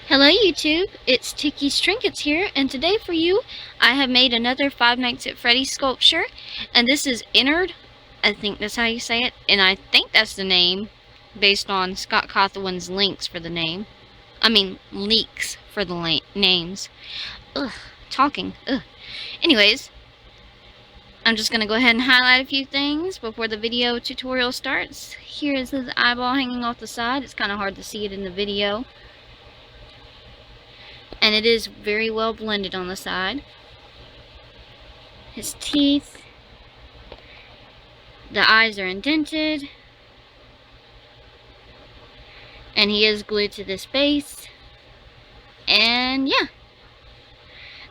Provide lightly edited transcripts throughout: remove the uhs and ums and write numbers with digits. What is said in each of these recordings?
Hello YouTube, it's Ticky's Trinkets here, and today for you, I have made another Five Nights at Freddy's sculpture, and this is Ennard, I think that's how you say it, and I think that's the name, based on Scott Cawthon's leaks for the name. Leaks for the names. Ugh, talking, ugh. Anyways, I'm just going to go ahead and highlight a few things before the video tutorial starts. Here is his eyeball hanging off the side. It's kind of hard to see it in the video. And it is very well blended on the side. His teeth, the eyes are indented, and he is glued to this base. And yeah,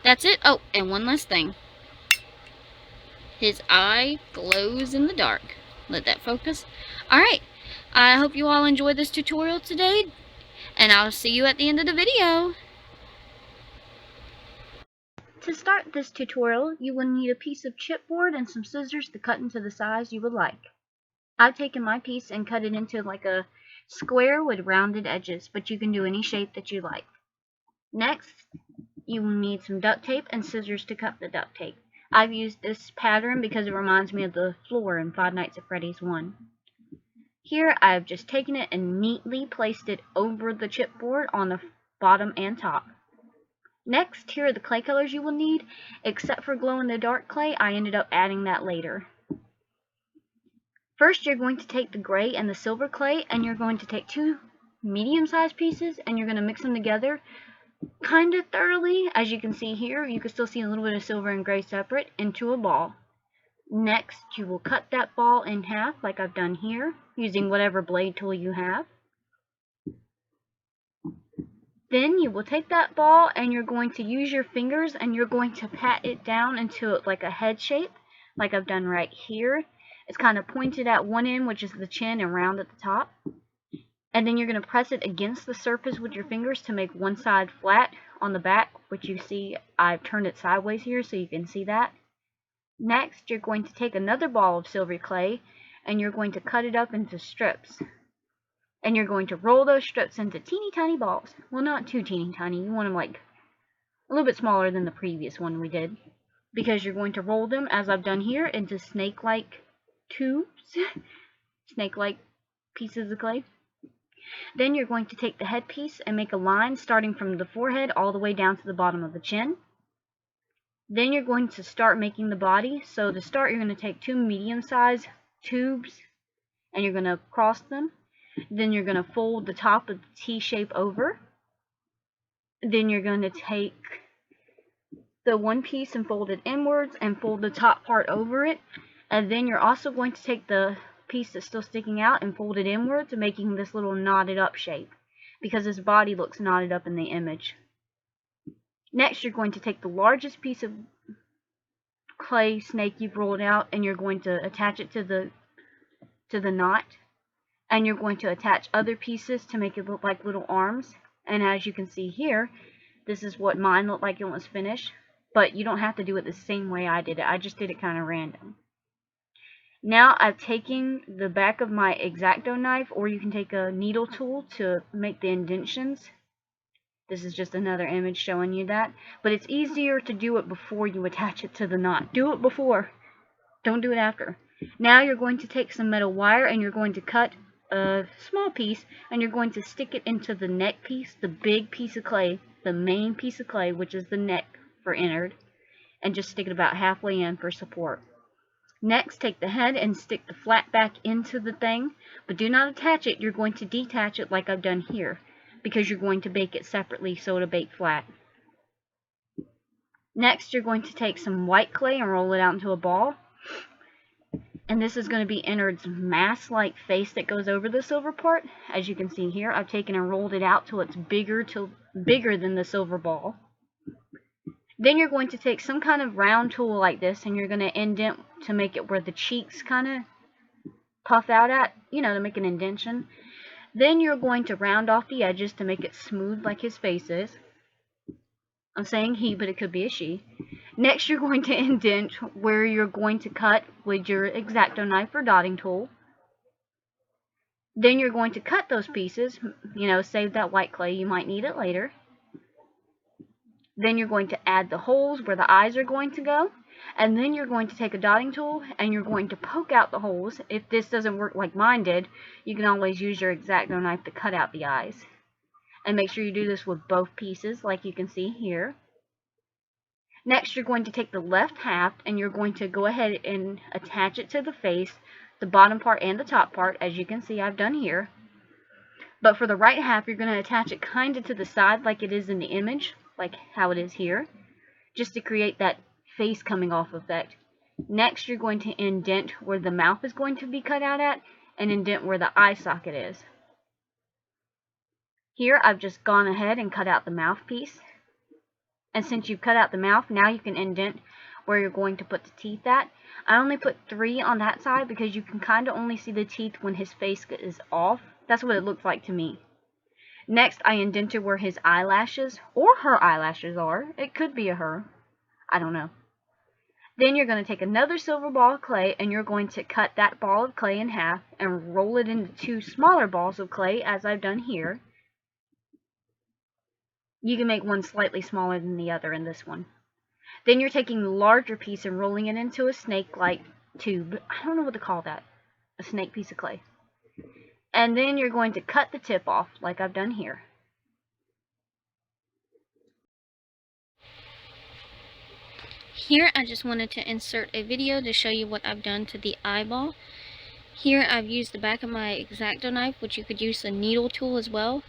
that's it. Oh, and one last thing. His eye glows in the dark. Let that focus. Alright, I hope you all enjoyed this tutorial today, and I'll see you at the end of the video. To start this tutorial, you will need a piece of chipboard and some scissors to cut into the size you would like. I've taken my piece and cut it into like a square with rounded edges, but you can do any shape that you like. Next, you will need some duct tape and scissors to cut the duct tape. I've used this pattern because it reminds me of the floor in Five Nights at Freddy's 1. Here, I've just taken it and neatly placed it over the chipboard on the bottom and top. Next, here are the clay colors you will need. Except for glow-in-the-dark clay, I ended up adding that later. First, you're going to take the gray and the silver clay, and you're going to take two medium-sized pieces, and you're going to mix them together kind of thoroughly. As you can see here, you can still see a little bit of silver and gray separate, into a ball. Next, you will cut that ball in half, like I've done here, using whatever blade tool you have. Then you will take that ball and you're going to use your fingers and you're going to pat it down into like a head shape, like I've done right here. It's kind of pointed at one end, which is the chin, and round at the top. And then you're going to press it against the surface with your fingers to make one side flat on the back, which you see I've turned it sideways here so you can see that. Next, you're going to take another ball of silver clay and you're going to cut it up into strips. And you're going to roll those strips into teeny tiny balls. Well, not too teeny tiny. You want them like a little bit smaller than the previous one we did. Because you're going to roll them, as I've done here, into snake-like tubes. Snake-like pieces of clay. Then you're going to take the headpiece and make a line starting from the forehead all the way down to the bottom of the chin. Then you're going to start making the body. So to start, you're going to take two medium-sized tubes and you're going to cross them. Then you're going to fold the top of the T shape over. Then you're going to take the one piece and fold it inwards and fold the top part over it. And then you're also going to take the piece that's still sticking out and fold it inwards, making this little knotted up shape, because his body looks knotted up in the image. Next, you're going to take the largest piece of clay snake you've rolled out and you're going to attach it to the knot. And you're going to attach other pieces to make it look like little arms. And as you can see here, this is what mine looked like it was finished. But you don't have to do it the same way I did it. I just did it kind of random. Now I've taken the back of my X-Acto knife, or you can take a needle tool to make the indentions. This is just another image showing you that. But it's easier to do it before you attach it to the knot. Do it before. Don't do it after. Now you're going to take some metal wire and you're going to cut a small piece and you're going to stick it into the neck piece, the big piece of clay, the main piece of clay, which is the neck for Ennard, and just stick it about halfway in for support. Next, take the head and stick the flat back into the thing, but do not attach it. You're going to detach it like I've done here, because you're going to bake it separately so it'll bake flat. Next, you're going to take some white clay and roll it out into a ball. And this is going to be Ennard's mask-like face that goes over the silver part. As you can see here, I've taken and rolled it out till it's bigger than the silver ball. Then you're going to take some kind of round tool like this, and you're going to indent to make it where the cheeks kind of puff out at, to make an indentation. Then you're going to round off the edges to make it smooth like his face is. I'm saying he, but it could be a she. Next, you're going to indent where you're going to cut with your X-Acto knife or dotting tool. Then you're going to cut those pieces, save that white clay, you might need it later. Then you're going to add the holes where the eyes are going to go. And then you're going to take a dotting tool and you're going to poke out the holes. If this doesn't work like mine did, you can always use your X-Acto knife to cut out the eyes. And make sure you do this with both pieces like you can see here. Next, you're going to take the left half and you're going to go ahead and attach it to the face, the bottom part and the top part, as you can see I've done here. But for the right half, you're going to attach it kind of to the side like it is in the image, like how it is here, just to create that face coming off effect. Next, you're going to indent where the mouth is going to be cut out at, and indent where the eye socket is. Here, I've just gone ahead and cut out the mouthpiece. And since you've cut out the mouth, now you can indent where you're going to put the teeth at. I only put 3 on that side because you can kind of only see the teeth when his face is off. That's what it looks like to me. Next, I indented where his eyelashes, or her eyelashes are. It could be a her. I don't know. Then you're going to take another silver ball of clay and you're going to cut that ball of clay in half and roll it into 2 smaller balls of clay as I've done here. You can make one slightly smaller than the other in this one. Then you're taking the larger piece and rolling it into a snake-like tube. I don't know what to call that. A snake piece of clay. And then you're going to cut the tip off like I've done here. Here I just wanted to insert a video to show you what I've done to the eyeball. Here I've used the back of my X-Acto knife, which you could use a needle tool as well,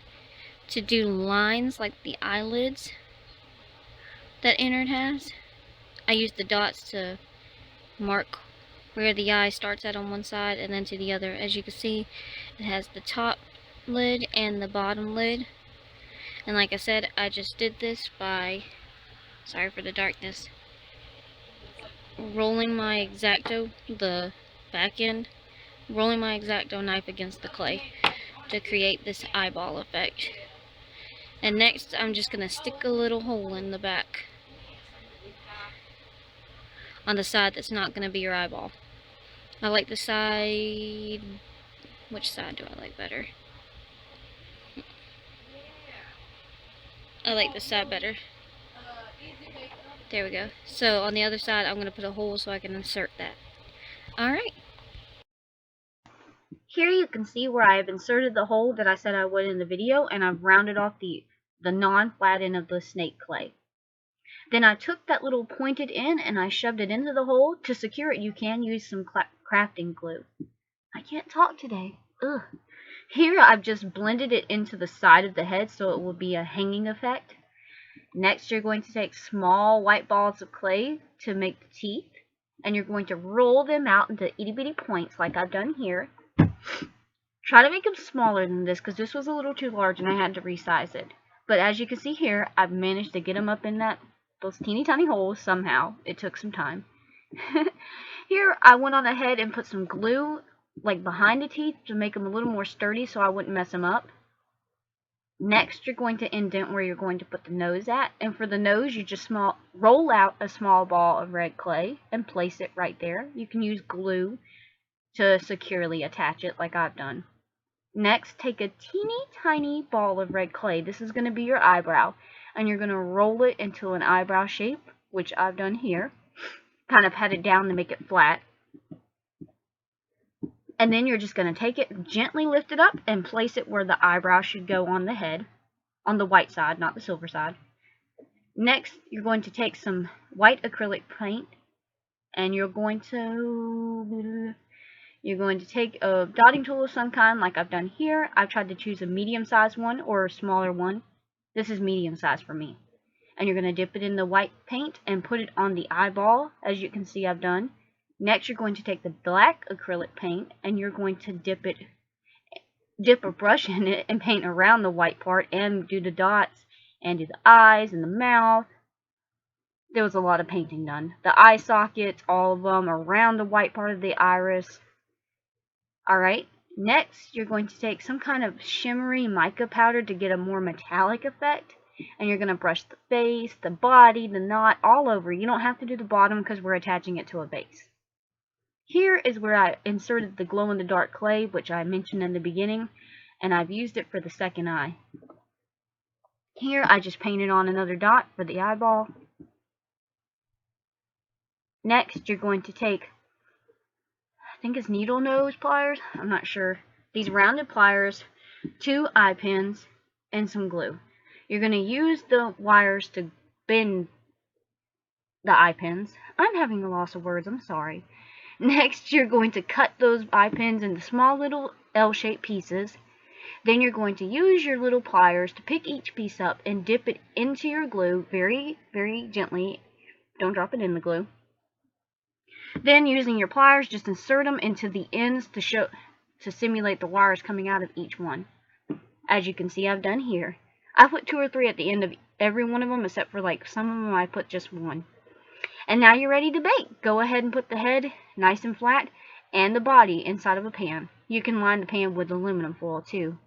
to do lines like the eyelids that Ennard has. I used the dots to mark where the eye starts at on one side and then to the other. As you can see, it has the top lid and the bottom lid. And like I said, I just did this by, sorry for the darkness, rolling my X-Acto, the back end, rolling my X-Acto knife against the clay to create this eyeball effect. And next, I'm just going to stick a little hole in the back on the side that's not going to be your eyeball. I like the side, which side do I like better? I like this side better. There we go. So on the other side, I'm going to put a hole so I can insert that. Alright. Here you can see where I have inserted the hole that I said I would in the video, and I've rounded off the non-flat end of the snake clay. Then I took that little pointed end and I shoved it into the hole. To secure it, you can use some crafting glue. I can't talk today. Ugh. Here I've just blended it into the side of the head so it will be a hanging effect. Next, you're going to take small white balls of clay to make the teeth, and you're going to roll them out into itty bitty points like I've done here. Try to make them smaller than this because this was a little too large and I had to resize it. But as you can see here, I've managed to get them up in those teeny tiny holes somehow. It took some time. Here I went on ahead and put some glue like behind the teeth to make them a little more sturdy so I wouldn't mess them up. Next, you're going to indent where you're going to put the nose at, and for the nose, you just roll out a small ball of red clay and place it right there. You can use glue to securely attach it like I've done. Next, take a teeny tiny ball of red clay. This is going to be your eyebrow, and you're going to roll it into an eyebrow shape, which I've done here. Kind of pat it down to make it flat. And then you're just going to take it, gently lift it up, and place it where the eyebrow should go on the head. On the white side, not the silver side. Next, you're going to take some white acrylic paint, and you're going to take a dotting tool of some kind, like I've done here. I've tried to choose a medium-sized one or a smaller one. This is medium-sized for me. And you're going to dip it in the white paint and put it on the eyeball, as you can see I've done. Next, you're going to take the black acrylic paint and you're going to dip a brush in it and paint around the white part and do the dots and do the eyes and the mouth. There was a lot of painting done. The eye sockets, all of them, around the white part of the iris. Alright, next you're going to take some kind of shimmery mica powder to get a more metallic effect. And you're going to brush the face, the body, the knot, all over. You don't have to do the bottom because we're attaching it to a base. Here is where I inserted the glow-in-the-dark clay, which I mentioned in the beginning, and I've used it for the second eye. Here, I just painted on another dot for the eyeball. Next, you're going to take, I think it's needle nose pliers, I'm not sure. These rounded pliers, 2 eye pins, and some glue. You're going to use the wires to bend the eye pins. I'm having a loss of words, I'm sorry. Next, you're going to cut those eye pins into small little L-shaped pieces. Then you're going to use your little pliers to pick each piece up and dip it into your glue very, very gently. Don't drop it in the glue. Then, using your pliers, just insert them into the ends to simulate the wires coming out of each one. As you can see, I've done here. I put 2 or 3 at the end of every one of them, except for like some of them I put just 1. And now you're ready to bake. Go ahead and put the head nice and flat and the body inside of a pan. You can line the pan with aluminum foil too.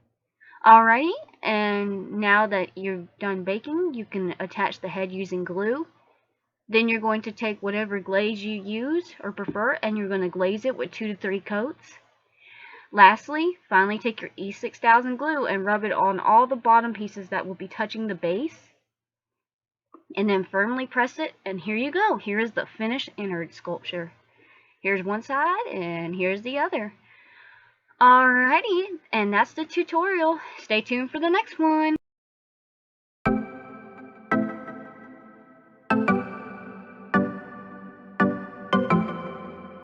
Alrighty, and now that you're done baking, you can attach the head using glue. Then you're going to take whatever glaze you use or prefer, and you're going to glaze it with 2 to 3 coats. Lastly, finally take your E6000 glue and rub it on all the bottom pieces that will be touching the base. And then firmly press it, and here you go. Here is the finished Ennard sculpture. Here's one side, and here's the other. Alrighty, and that's the tutorial. Stay tuned for the next one.